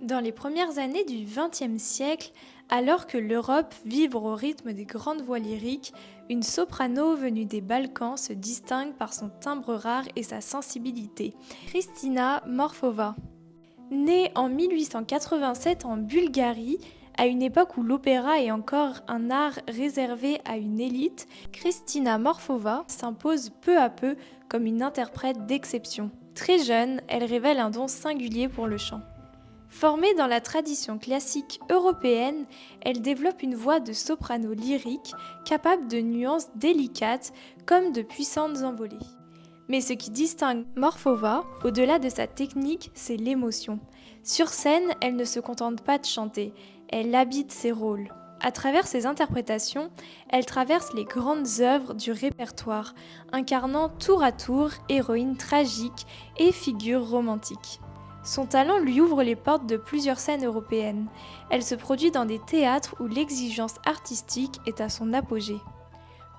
Dans les premières années du XXe siècle, alors que l'Europe vibre au rythme des grandes voix lyriques, une soprano venue des Balkans se distingue par son timbre rare et sa sensibilité. Kristina Morfova. Née en 1887 en Bulgarie, à une époque où l'opéra est encore un art réservé à une élite, Kristina Morfova s'impose peu à peu comme une interprète d'exception. Très jeune, elle révèle un don singulier pour le chant. Formée dans la tradition classique européenne, elle développe une voix de soprano lyrique capable de nuances délicates comme de puissantes envolées. Mais ce qui distingue Morfova, au-delà de sa technique, c'est l'émotion. Sur scène, elle ne se contente pas de chanter, elle habite ses rôles. À travers ses interprétations, elle traverse les grandes œuvres du répertoire, incarnant tour à tour héroïnes tragiques et figures romantiques. Son talent lui ouvre les portes de plusieurs scènes européennes. Elle se produit dans des théâtres où l'exigence artistique est à son apogée.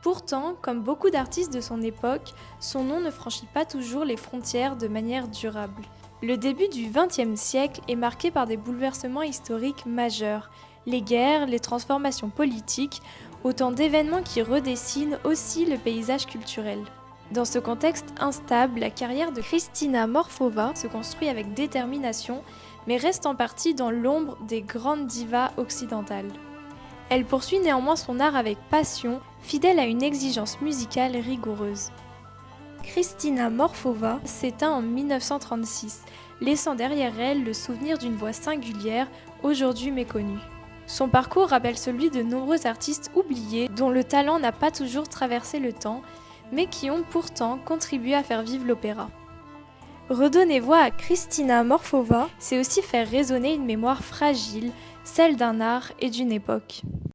Pourtant, comme beaucoup d'artistes de son époque, son nom ne franchit pas toujours les frontières de manière durable. Le début du XXe siècle est marqué par des bouleversements historiques majeurs, les guerres, les transformations politiques, autant d'événements qui redessinent aussi le paysage culturel. Dans ce contexte instable, la carrière de Kristina Morfova se construit avec détermination, mais reste en partie dans l'ombre des grandes divas occidentales. Elle poursuit néanmoins son art avec passion, fidèle à une exigence musicale rigoureuse. Kristina Morfova s'éteint en 1936, laissant derrière elle le souvenir d'une voix singulière, aujourd'hui méconnue. Son parcours rappelle celui de nombreux artistes oubliés, dont le talent n'a pas toujours traversé le temps, mais qui ont pourtant contribué à faire vivre l'opéra. Redonner voix à Kristina Morfova, c'est aussi faire résonner une mémoire fragile, celle d'un art et d'une époque.